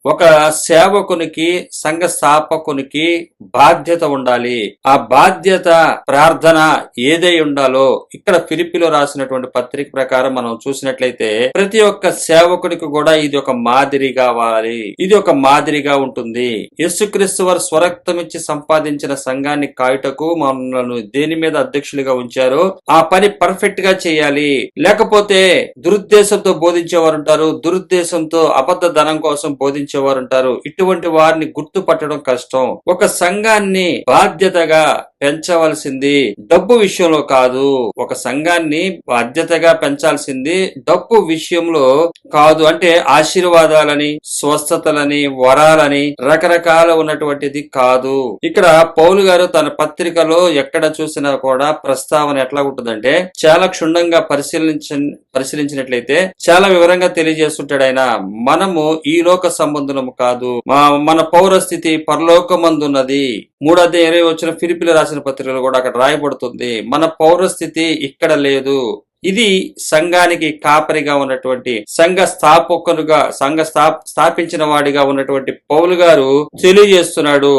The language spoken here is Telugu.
ఒక సేవకునికి, సంఘ స్థాపకునికి బాధ్యత ఉండాలి. ఆ బాధ్యత ప్రార్థన ఏదై ఉండాలో ఇక్కడ ఫిలిప్పీలో రాసినటువంటి పత్రిక ప్రకారం మనం చూసినట్లయితే ప్రతి ఒక్క సేవకునికి కూడా ఇది ఒక మాదిరి కావాలి, ఇది ఒక మాదిరిగా ఉంటుంది. యేసుక్రీస్తు వారు స్వరక్తమిచ్చి సంపాదించిన సంఘాన్ని కాయుటకు మనల్ని దేని మీద అధ్యక్షులుగా ఉంచారో ఆ పని పర్ఫెక్ట్ గా చేయాలి. లేకపోతే దురుద్దేశంతో బోధించేవారు ఉంటారు, దురుద్దేశంతో అబద్ధ ధనం కోసం బోధించేవారు ఉంటారు. ఇటువంటి వారిని గుర్తుపట్టడం కష్టం. ఒక సంఘాన్ని బాధ్యతగా పెంచవలసింది డబ్బు విషయంలో కాదు. ఒక సంఘాన్ని బాధ్యతగా పెంచాల్సింది డబ్బు విషయంలో కాదు. అంటే ఆశీర్వాదాలని, స్వస్థతలని, వరాలని రకరకాల ఉన్నటువంటిది కాదు. ఇక్కడ పౌలు గారు తన పత్రికలో ఎక్కడ చూసినా కూడా ప్రస్తావన ఎట్లా ఉంటుందంటే చాలా క్షుణ్ణంగా పరిశీలించినట్లయితే చాలా వివరంగా తెలియజేస్తుంటాడు ఆయన. మనము ఈ లోక సంబంధులము కాదు, మన పౌరస్థితి పరలోకమందున్నది. 3:20 ఫిలిప్పీలో రాసిన పత్రికలో కూడా అక్కడ రాయబడుతుంది. మన పౌరస్థితి ఇక్కడ లేదు. ఇది సంఘానికి కాపరిగా ఉన్నటువంటి సంఘ స్థాపించిన వాడిగా ఉన్నటువంటి పౌలు గారు తెలియజేస్తున్నాడు.